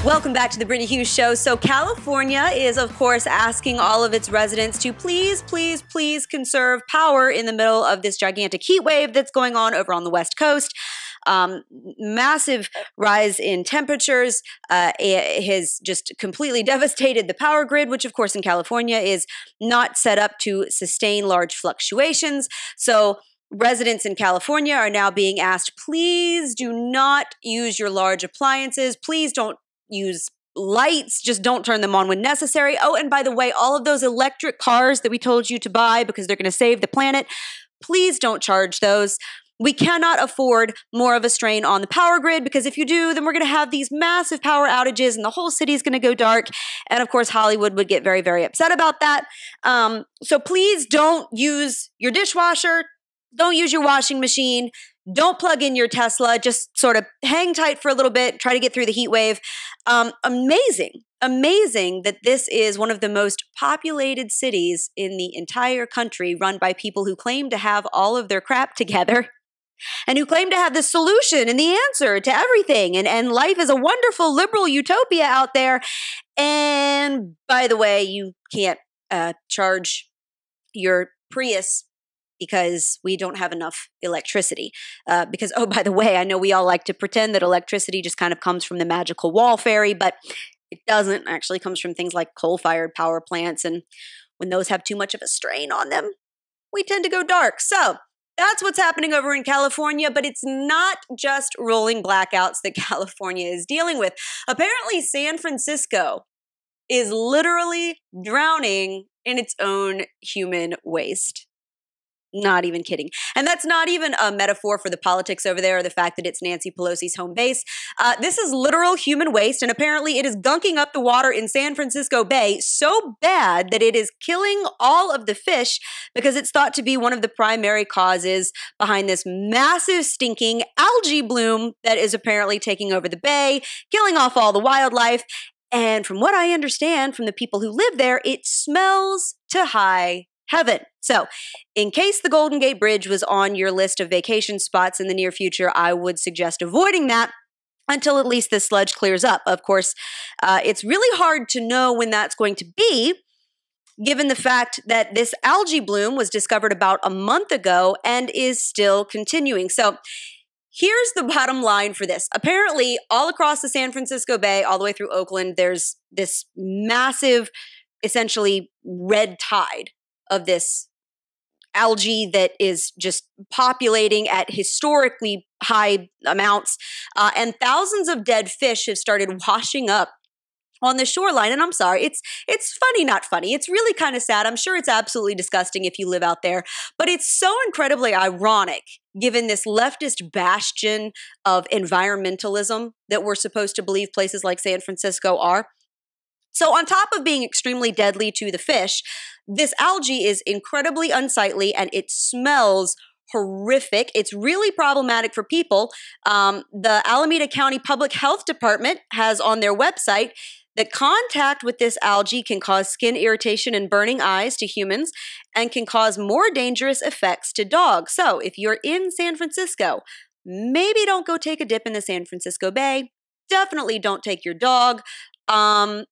Welcome back to the Brittany Hughes Show. So California is, of course, asking all of its residents to please, please, please conserve power in the middle of this gigantic heat wave that's going on over on the West Coast. Massive rise in temperatures has just completely devastated the power grid, which, of course, in California is not set up to sustain large fluctuations. So residents in California are now being asked, please do not use your large appliances. Please don't use lights. Just don't turn them on when necessary. Oh, and by the way, all of those electric cars that we told you to buy because they're going to save the planet, please don't charge those. We cannot afford more of a strain on the power grid because if you do, then we're going to have these massive power outages and the whole city is going to go dark. And of course, Hollywood would get very, very upset about that. So please don't use your dishwasher. Don't use your washing machine. Don't plug in your Tesla. Just sort of hang tight for a little bit. Try to get through the heat wave. Amazing that this is one of the most populated cities in the entire country run by people who claim to have all of their crap together and who claim to have the solution and the answer to everything. And life is a wonderful liberal utopia out there. And by the way, you can't charge your Prius because we don't have enough electricity. Because, oh, by the way, I know we all like to pretend that electricity just kind of comes from the magical wall fairy, but it doesn't. It actually comes from things like coal-fired power plants. And when those have too much of a strain on them, we tend to go dark. So that's what's happening over in California, but it's not just rolling blackouts that California is dealing with. Apparently, San Francisco is literally drowning in its own human waste. Not even kidding. And that's not even a metaphor for the politics over there or the fact that it's Nancy Pelosi's home base. This is literal human waste, and apparently it is gunking up the water in San Francisco Bay so bad that it is killing all of the fish because it's thought to be one of the primary causes behind this massive stinking algae bloom that is apparently taking over the bay, killing off all the wildlife. And from what I understand from the people who live there, it smells to high heaven. So in case the Golden Gate Bridge was on your list of vacation spots in the near future, I would suggest avoiding that until at least the sludge clears up. Of course, it's really hard to know when that's going to be, given the fact that this algae bloom was discovered about a month ago and is still continuing. So here's the bottom line for this. Apparently, all across the San Francisco Bay, all the way through Oakland, there's this massive, essentially red tide of this algae that is just populating at historically high amounts. And thousands of dead fish have started washing up on the shoreline. And I'm sorry, it's funny, not funny. It's really kind of sad. I'm sure it's absolutely disgusting if you live out there. But it's so incredibly ironic, given this leftist bastion of environmentalism that we're supposed to believe places like San Francisco are. So on top of being extremely deadly to the fish, this algae is incredibly unsightly and it smells horrific. It's really problematic for people. The Alameda County Public Health Department has on their website that contact with this algae can cause skin irritation and burning eyes to humans and can cause more dangerous effects to dogs. So if you're in San Francisco, maybe don't go take a dip in the San Francisco Bay. Definitely don't take your dog.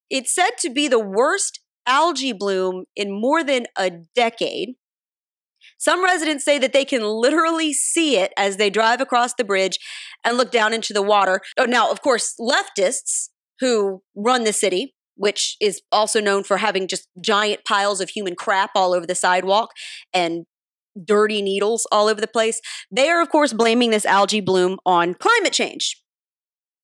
It's said to be the worst algae bloom in more than a decade. Some residents say that they can literally see it as they drive across the bridge and look down into the water. Oh, now, of course, leftists who run the city, which is also known for having just giant piles of human crap all over the sidewalk and dirty needles all over the place, they are, of course, blaming this algae bloom on climate change.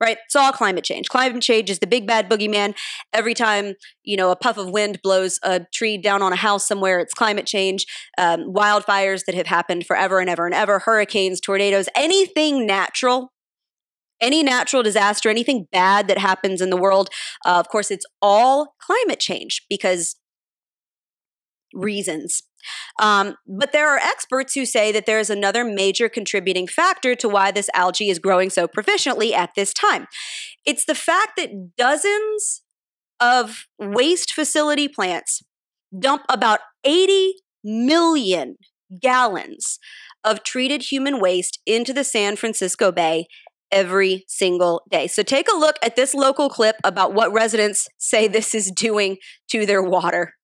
Right? It's all climate change. Climate change is the big bad boogeyman. Every time, a puff of wind blows a tree down on a house somewhere, it's climate change. Wildfires that have happened forever and ever and ever, hurricanes, tornadoes, anything natural, any natural disaster, anything bad that happens in the world, of course, it's all climate change because reasons. But there are experts who say that there is another major contributing factor to why this algae is growing so proficiently at this time. It's the fact that dozens of waste facility plants dump about 80 million gallons of treated human waste into the San Francisco Bay every single day. So take a look at this local clip about what residents say this is doing to their water.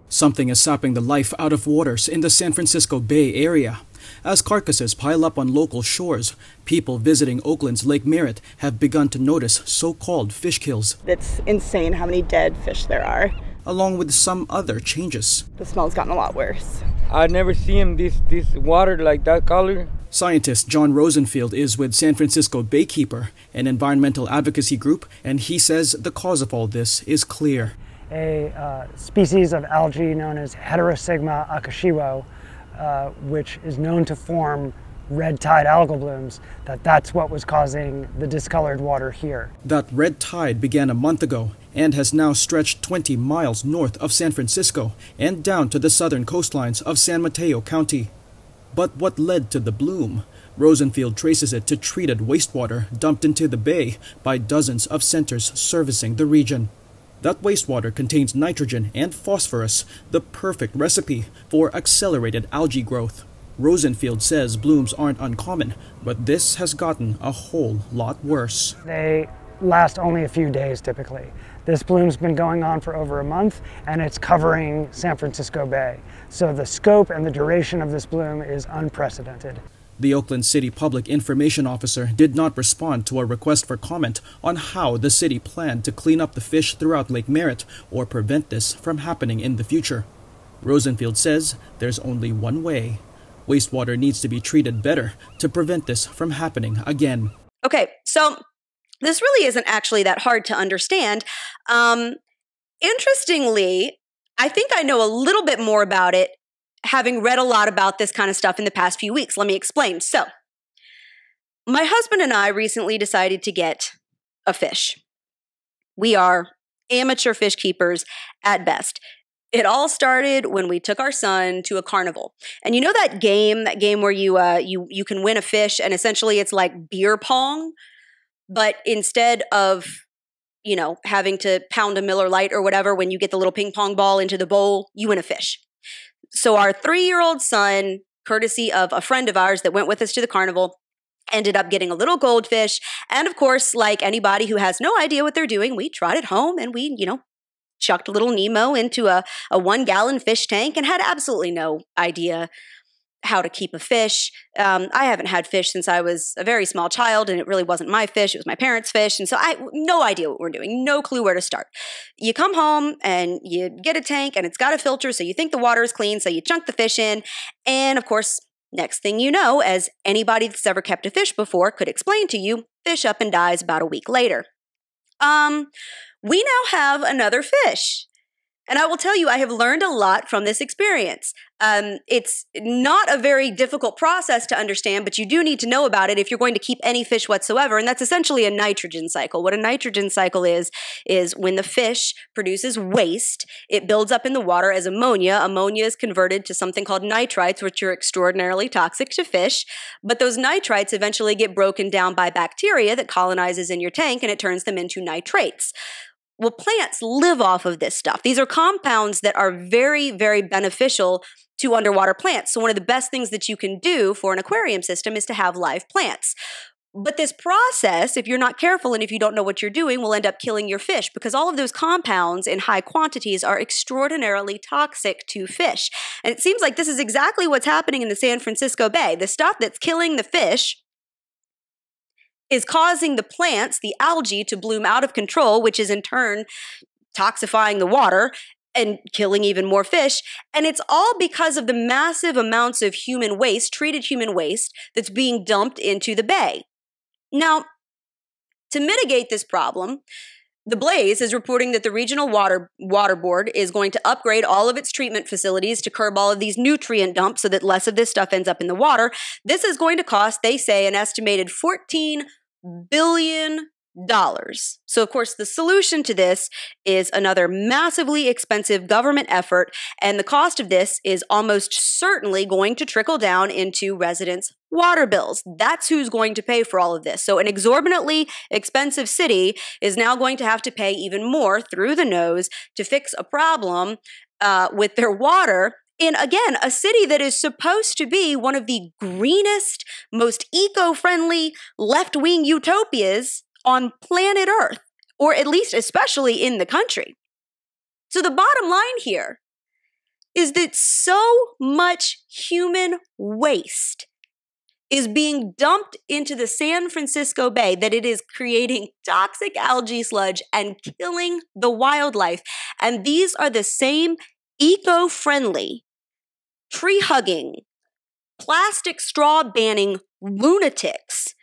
Something is sapping the life out of waters in the San Francisco Bay Area. As carcasses pile up on local shores, people visiting Oakland's Lake Merritt have begun to notice so-called fish kills. It's insane how many dead fish there are. Along with some other changes. The smell's gotten a lot worse. I've never seen this water like that color. Scientist John Rosenfield is with San Francisco Baykeeper, an environmental advocacy group, and he says the cause of all this is clear. A species of algae known as Heterosigma akashiwo, which is known to form red tide algal blooms, that's what was causing the discolored water here. That red tide began a month ago and has now stretched 20 miles north of San Francisco and down to the southern coastlines of San Mateo County. But what led to the bloom? Rosenfield traces it to treated wastewater dumped into the bay by dozens of centers servicing the region. That wastewater contains nitrogen and phosphorus, the perfect recipe for accelerated algae growth. Rosenfield says blooms aren't uncommon, but this has gotten a whole lot worse. They last only a few days typically. This bloom's been going on for over a month, and it's covering San Francisco Bay. So the scope and the duration of this bloom is unprecedented. The Oakland City Public Information Officer did not respond to a request for comment on how the city planned to clean up the fish throughout Lake Merritt or prevent this from happening in the future. Rosenfield says there's only one way. Wastewater needs to be treated better to prevent this from happening again. Okay, so this really isn't actually that hard to understand. Interestingly, I think I know a little bit more about it having read a lot about this kind of stuff in the past few weeks. Let me explain. So, my husband and I recently decided to get a fish. We are amateur fish keepers at best. It all started when we took our son to a carnival. And you know that game where you can win a fish and essentially it's like beer pong, but instead of, having to pound a Miller Lite or whatever, when you get the little ping pong ball into the bowl, you win a fish. So our 3-year-old son, courtesy of a friend of ours that went with us to the carnival, ended up getting a little goldfish. And of course, like anybody who has no idea what they're doing, we trot it home and we, chucked little Nemo into a 1-gallon fish tank and had absolutely no idea how to keep a fish. I haven't had fish since I was a very small child, and it really wasn't my fish. It was my parents' fish. And so no idea what we're doing, no clue where to start. You come home and you get a tank and it's got a filter, so you think the water is clean, so you chunk the fish in. And of course, next thing you know, as anybody that's ever kept a fish before could explain to you, fish up and dies about a week later. We now have another fish. And I will tell you, I have learned a lot from this experience. It's not a very difficult process to understand, but you do need to know about it if you're going to keep any fish whatsoever. And that's essentially a nitrogen cycle. What a nitrogen cycle is when the fish produces waste, it builds up in the water as ammonia. Ammonia is converted to something called nitrites, which are extraordinarily toxic to fish. But those nitrites eventually get broken down by bacteria that colonizes in your tank, and it turns them into nitrates. Well, plants live off of this stuff. These are compounds that are very, very beneficial to underwater plants. So one of the best things that you can do for an aquarium system is to have live plants. But this process, if you're not careful and if you don't know what you're doing, will end up killing your fish because all of those compounds in high quantities are extraordinarily toxic to fish. And it seems like this is exactly what's happening in the San Francisco Bay. The stuff that's killing the fish is causing the plants, the algae, to bloom out of control, which is in turn toxifying the water and killing even more fish. And it's all because of the massive amounts of human waste, treated human waste, that's being dumped into the bay. Now, to mitigate this problem, The Blaze is reporting that the Regional Water Board is going to upgrade all of its treatment facilities to curb all of these nutrient dumps so that less of this stuff ends up in the water. This is going to cost, they say, an estimated $14 billion. So, of course, the solution to this is another massively expensive government effort, and the cost of this is almost certainly going to trickle down into residents' water bills. That's who's going to pay for all of this. So an exorbitantly expensive city is now going to have to pay even more through the nose to fix a problem with their water. in, again, a city that is supposed to be one of the greenest, most eco-friendly left-wing utopias on planet Earth, or at least especially in the country. So the bottom line here is that so much human waste is being dumped into the San Francisco Bay that it is creating toxic algae sludge and killing the wildlife. And these are the same eco-friendly, tree-hugging, plastic straw-banning lunatics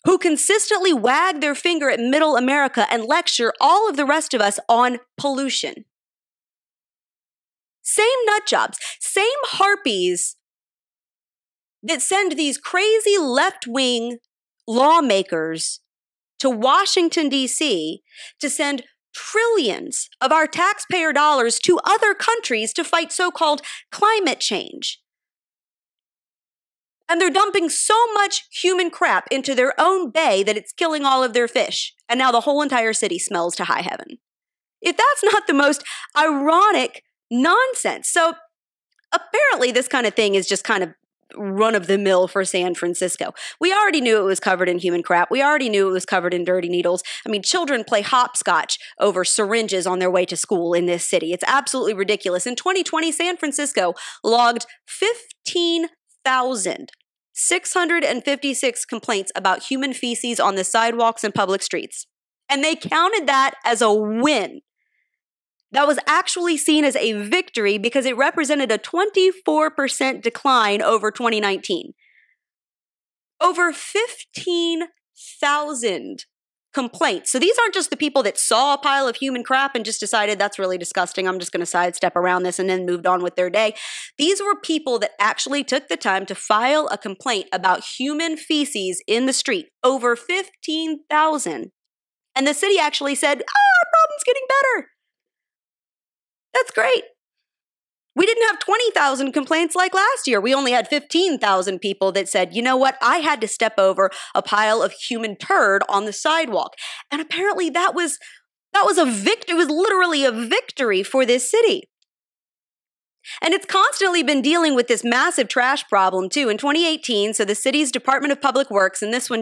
who consistently wag their finger at Middle America and lecture all of the rest of us on pollution. Same nut jobs, same harpies that send these crazy left-wing lawmakers to Washington, D.C. to send trillions of our taxpayer dollars to other countries to fight so-called climate change. And they're dumping so much human crap into their own bay that it's killing all of their fish. And now the whole entire city smells to high heaven. If that's not the most ironic nonsense. So apparently this kind of thing is just kind of run-of-the-mill for San Francisco. We already knew it was covered in human crap. We already knew it was covered in dirty needles. I mean, children play hopscotch over syringes on their way to school in this city. It's absolutely ridiculous. In 2020, San Francisco logged 15,656 complaints about human feces on the sidewalks and public streets. And they counted that as a win. That was actually seen as a victory because it represented a 24% decline over 2019. Over 15,000 complaints. So these aren't just the people that saw a pile of human crap and just decided that's really disgusting, I'm just going to sidestep around this, and then moved on with their day. These were people that actually took the time to file a complaint about human feces in the street. Over 15,000. And the city actually said, our problem's getting better. That's great. We didn't have 20,000 complaints like last year. We only had 15,000 people that said, you know what, I had to step over a pile of human turd on the sidewalk. And apparently that was a victory. It was literally a victory for this city. And it's constantly been dealing with this massive trash problem too. In 2018, so the city's Department of Public Works, and this one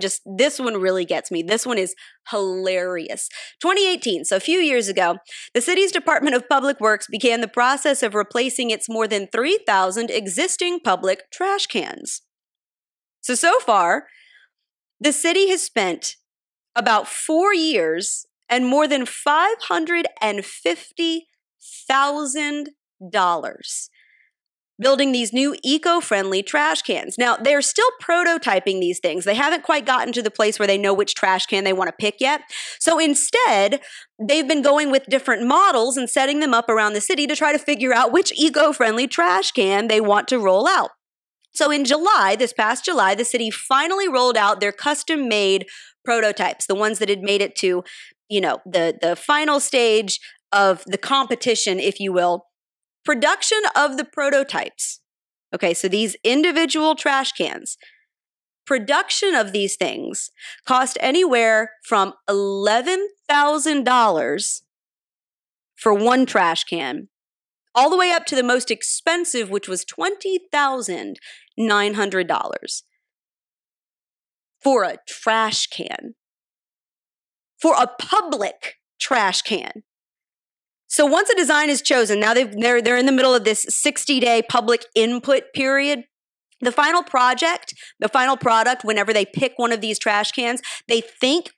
really gets me. This one is hilarious. 2018, so a few years ago, the city's Department of Public Works began the process of replacing its more than 3,000 existing public trash cans. So far, the city has spent about 4 years and more than $550,000 building these new eco-friendly trash cans. Now, they're still prototyping these things. They haven't quite gotten to the place where they know which trash can they want to pick yet. So instead, they've been going with different models and setting them up around the city to try to figure out which eco-friendly trash can they want to roll out. So in July, this past July, the city finally rolled out their custom-made prototypes, the ones that had made it to, the final stage of the competition, if you will. Production of the prototypes. Okay, so these individual trash cans, production of these things cost anywhere from $11,000 for one trash can, all the way up to the most expensive, which was $20,900 for a trash can, for a public trash can. So once a design is chosen, now they're in the middle of this 60-day public input period. The final product, whenever they pick one of these trash cans, they think,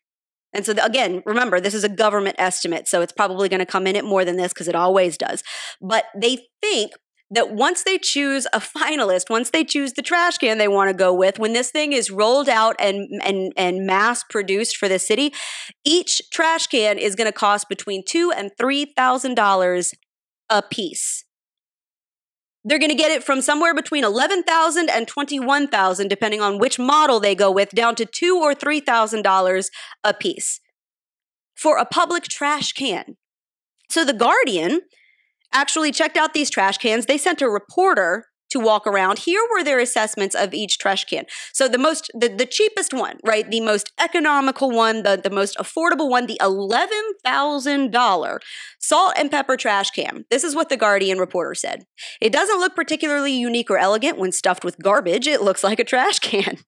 and so again, remember, this is a government estimate, so it's probably going to come in at more than this because it always does. But they think that once they choose a finalist, once they choose the trash can they want to go with, when this thing is rolled out and mass produced for the city, each trash can is going to cost between $2,000 and $3,000 a piece. They're going to get it from somewhere between $11,000 and $21,000, depending on which model they go with, down to $2,000 or $3,000 a piece for a public trash can. So The Guardian actually checked out these trash cans. They sent a reporter to walk around. Here were their assessments of each trash can. So the cheapest one, right? The most economical one, the most affordable one, the $11,000 salt and pepper trash can. This is what the Guardian reporter said. It doesn't look particularly unique or elegant when stuffed with garbage. It looks like a trash can.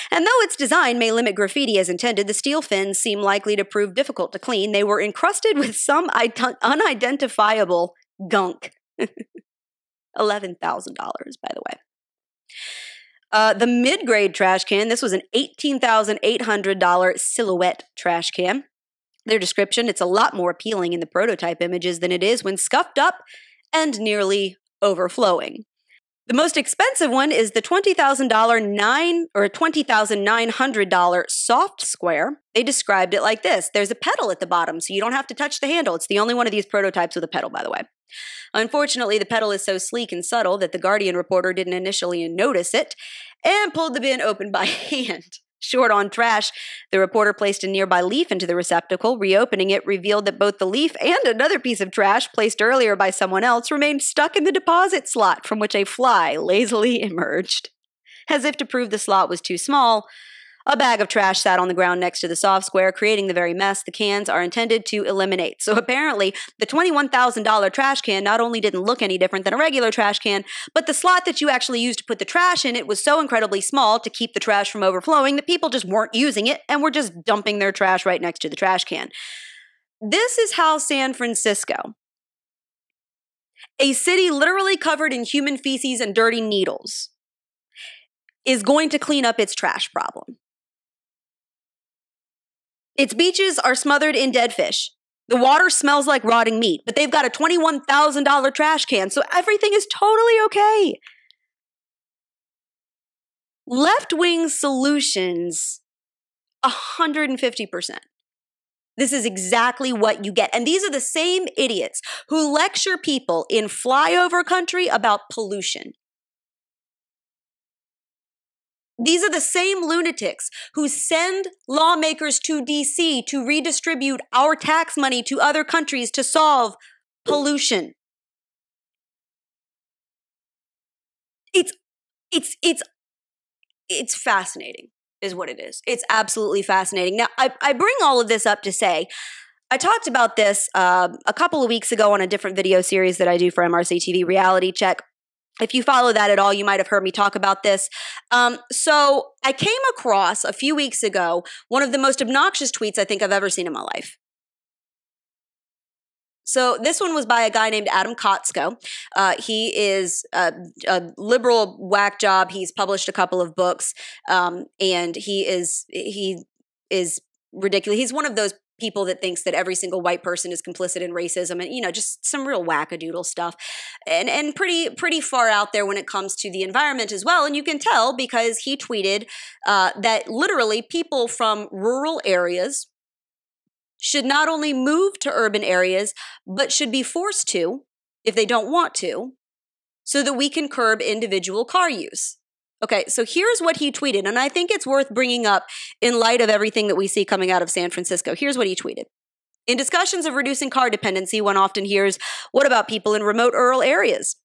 And though its design may limit graffiti as intended, the steel fins seem likely to prove difficult to clean. They were encrusted with some unidentifiable gunk. $11,000, by the way. The mid-grade trash can, this was an $18,800 silhouette trash can. Their description, it's a lot more appealing in the prototype images than it is when scuffed up and nearly overflowing. The most expensive one is the $20,900 soft square. They described it like this. There's a pedal at the bottom, so you don't have to touch the handle. It's the only one of these prototypes with a pedal, by the way. Unfortunately, the pedal is so sleek and subtle that the Guardian reporter didn't initially notice it and pulled the bin open by hand. Short on trash, the reporter placed a nearby leaf into the receptacle. Reopening it revealed that both the leaf and another piece of trash placed earlier by someone else remained stuck in the deposit slot from which a fly lazily emerged. As if to prove the slot was too small, a bag of trash sat on the ground next to the soft square, creating the very mess the cans are intended to eliminate. So apparently, the $21,000 trash can not only didn't look any different than a regular trash can, but the slot that you actually used to put the trash in it was so incredibly small to keep the trash from overflowing that people just weren't using it and were just dumping their trash right next to the trash can. This is how San Francisco, a city literally covered in human feces and dirty needles, is going to clean up its trash problem. Its beaches are smothered in dead fish. The water smells like rotting meat, but they've got a $21,000 trash can, so everything is totally okay. Left-wing solutions, 150%. This is exactly what you get. And these are the same idiots who lecture people in flyover country about pollution. These are the same lunatics who send lawmakers to DC to redistribute our tax money to other countries to solve pollution. It's fascinating, is what it is. It's absolutely fascinating. Now, I bring all of this up to say, I talked about this a couple of weeks ago on a different video series that I do for MRCTV Reality Check. If you follow that at all, you might have heard me talk about this. So I came across a few weeks ago one of the most obnoxious tweets I think I've ever seen in my life. So this one was by a guy named Adam Kotsko. He is a liberal whack job. He's published a couple of books, and he is ridiculous. He's one of those people that thinks that every single white person is complicit in racism and, just some real wackadoodle stuff and pretty far out there when it comes to the environment as well. And you can tell because he tweeted that literally people from rural areas should not only move to urban areas, but should be forced to, if they don't want to, so that we can curb individual car use. Okay, so here's what he tweeted, and I think it's worth bringing up in light of everything that we see coming out of San Francisco. Here's what he tweeted. In discussions of reducing car dependency, one often hears, what about people in remote rural areas?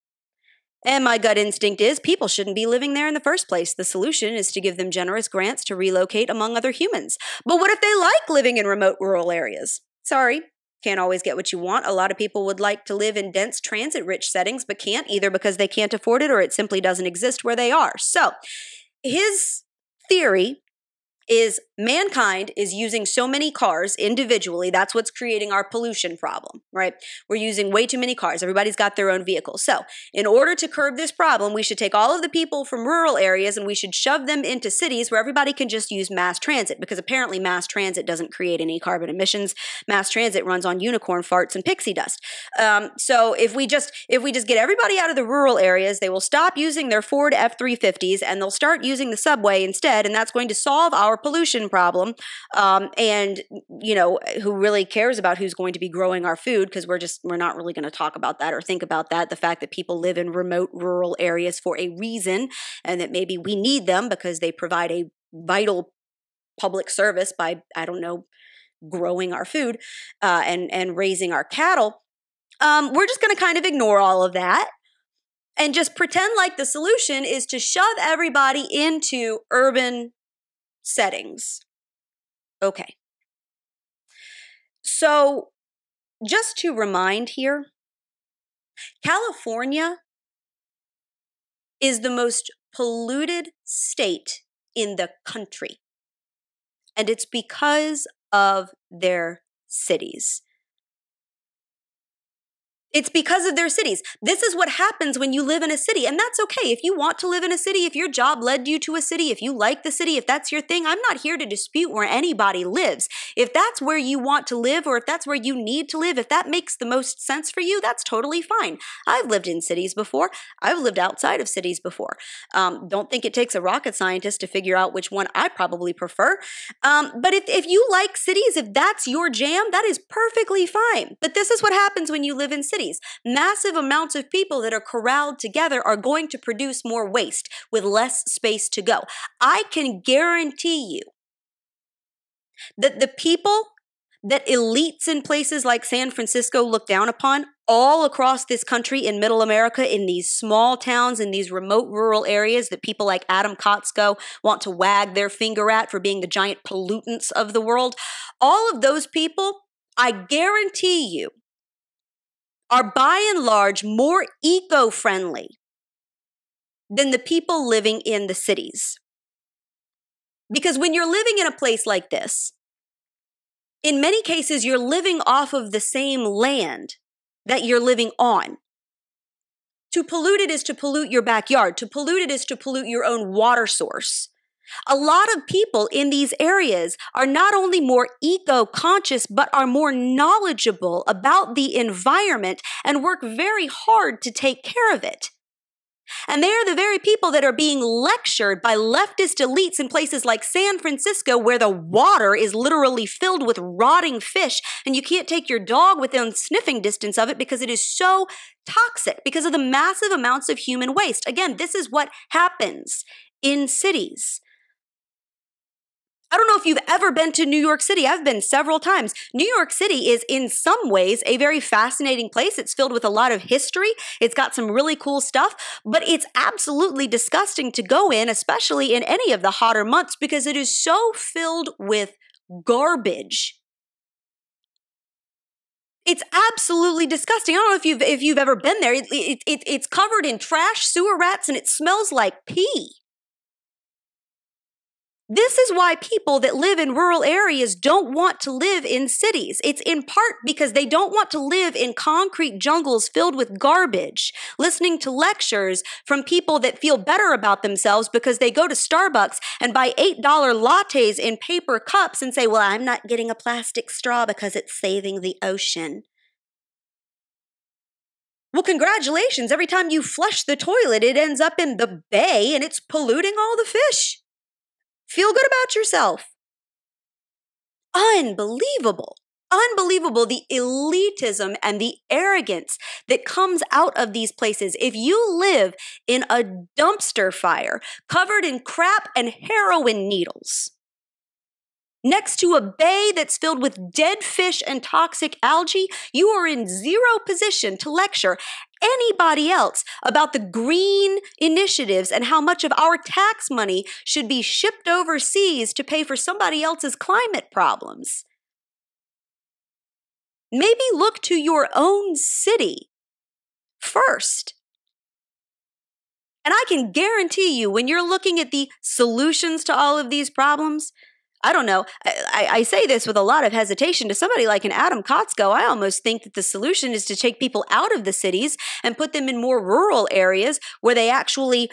And my gut instinct is people shouldn't be living there in the first place. The solution is to give them generous grants to relocate among other humans. But what if they like living in remote rural areas? Sorry. Can't always get what you want. A lot of people would like to live in dense transit-rich settings, but can't either because they can't afford it or it simply doesn't exist where they are. So his theory is mankind is using so many cars individually. That's what's creating our pollution problem, right? We're using way too many cars. Everybody's got their own vehicle. So in order to curb this problem, we should take all of the people from rural areas and we should shove them into cities where everybody can just use mass transit, because apparently mass transit doesn't create any carbon emissions. Mass transit runs on unicorn farts and pixie dust. So if we just get everybody out of the rural areas, they will stop using their Ford F-350s and they'll start using the subway instead, and that's going to solve our pollution problem. And who really cares about who's going to be growing our food, because we're not really going to talk about that or think about that. The fact that people live in remote rural areas for a reason, and that maybe we need them because they provide a vital public service by, growing our food and raising our cattle. We're just going to kind of ignore all of that and just pretend like the solution is to shove everybody into urban settings. Okay. So, just to remind here, California is the most polluted state in the country. And it's because of their cities. It's because of their cities. This is what happens when you live in a city, and that's okay. If you want to live in a city, if your job led you to a city, if you like the city, if that's your thing, I'm not here to dispute where anybody lives. If that's where you want to live, or if that's where you need to live, if that makes the most sense for you, that's totally fine. I've lived in cities before. I've lived outside of cities before. Don't think it takes a rocket scientist to figure out which one I probably prefer. But if you like cities, if that's your jam, that is perfectly fine. But this is what happens when you live in cities. Massive amounts of people that are corralled together are going to produce more waste with less space to go. I can guarantee you that the people that elites in places like San Francisco look down upon all across this country in middle America, in these small towns, in these remote rural areas that people like Adam Kotsko want to wag their finger at for being the giant pollutants of the world, all of those people, I guarantee you, are by and large more eco-friendly than the people living in the cities. Because when you're living in a place like this, in many cases, you're living off of the same land that you're living on. To pollute it is to pollute your backyard. To pollute it is to pollute your own water source. A lot of people in these areas are not only more eco-conscious, but are more knowledgeable about the environment and work very hard to take care of it. And they are the very people that are being lectured by leftist elites in places like San Francisco, where the water is literally filled with rotting fish, and you can't take your dog within sniffing distance of it because it is so toxic because of the massive amounts of human waste. Again, this is what happens in cities. I don't know if you've ever been to New York City. I've been several times. New York City is in some ways a very fascinating place. It's filled with a lot of history. It's got some really cool stuff, but it's absolutely disgusting to go in, especially in any of the hotter months, because it is so filled with garbage. It's absolutely disgusting. I don't know if you've ever been there. It's covered in trash, sewer rats, and it smells like pee. This is why people that live in rural areas don't want to live in cities. It's in part because they don't want to live in concrete jungles filled with garbage, listening to lectures from people that feel better about themselves because they go to Starbucks and buy $8 lattes in paper cups and say, well, I'm not getting a plastic straw because it's saving the ocean. Well, congratulations. Every time you flush the toilet, it ends up in the bay and it's polluting all the fish. Feel good about yourself. Unbelievable. Unbelievable, the elitism and the arrogance that comes out of these places. If you live in a dumpster fire covered in crap and heroin needles, next to a bay that's filled with dead fish and toxic algae, you are in zero position to lecture anybody else about the green initiatives and how much of our tax money should be shipped overseas to pay for somebody else's climate problems. Maybe look to your own city first. And I can guarantee you, when you're looking at the solutions to all of these problems, I don't know. I say this with a lot of hesitation. To somebody like an Adam Kotsko, I almost think that the solution is to take people out of the cities and put them in more rural areas where they actually,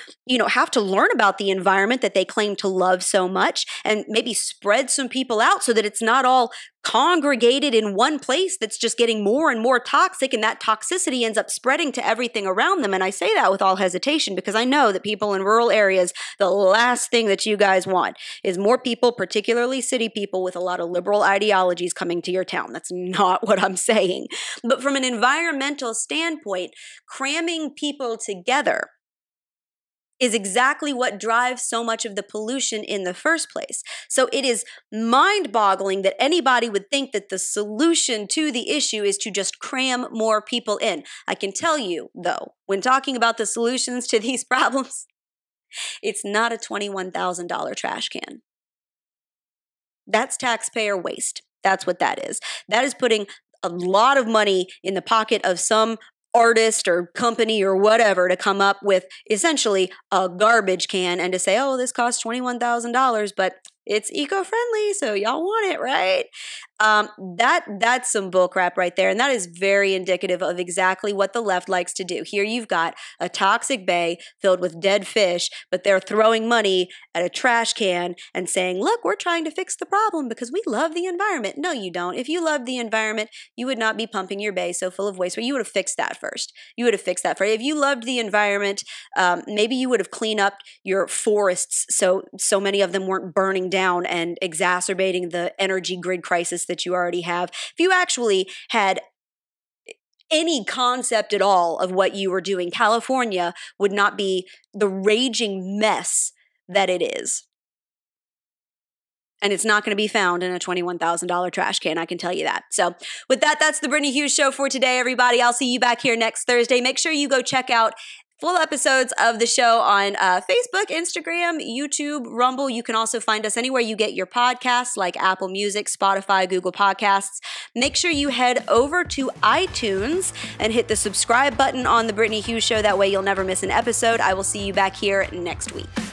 have to learn about the environment that they claim to love so much, and maybe spread some people out so that it's not all congregated in one place that's just getting more and more toxic, and that toxicity ends up spreading to everything around them. And I say that with all hesitation because I know that people in rural areas, the last thing that you guys want is more people, particularly city people with a lot of liberal ideologies, coming to your town. That's not what I'm saying. But from an environmental standpoint, cramming people together is exactly what drives so much of the pollution in the first place. So it is mind-boggling that anybody would think that the solution to the issue is to just cram more people in. I can tell you, though, when talking about the solutions to these problems, it's not a $21,000 trash can. That's taxpayer waste. That's what that is. That is putting a lot of money in the pocket of some artist or company or whatever to come up with essentially a garbage can and to say, oh, this costs $21,000, but it's eco-friendly, so y'all want it, right? That's some bullcrap right there, and that is very indicative of exactly what the left likes to do. Here you've got a toxic bay filled with dead fish, but they're throwing money at a trash can and saying, look, we're trying to fix the problem because we love the environment. No, you don't. If you loved the environment, you would not be pumping your bay so full of waste, but you would have fixed that first. You would have fixed that first. If you loved the environment, maybe you would have cleaned up your forests so many of them weren't burning down and exacerbating the energy grid crisis that you already have. If you actually had any concept at all of what you were doing, California would not be the raging mess that it is. And it's not going to be found in a $21,000 trash can, I can tell you that. So with that, that's the Brittany Hughes Show for today, everybody. I'll see you back here next Thursday. Make sure you go check out full episodes of the show on Facebook, Instagram, YouTube, Rumble. You can also find us anywhere you get your podcasts like Apple Music, Spotify, Google Podcasts. Make sure you head over to iTunes and hit the subscribe button on The Brittany Hughes Show. That way you'll never miss an episode. I will see you back here next week.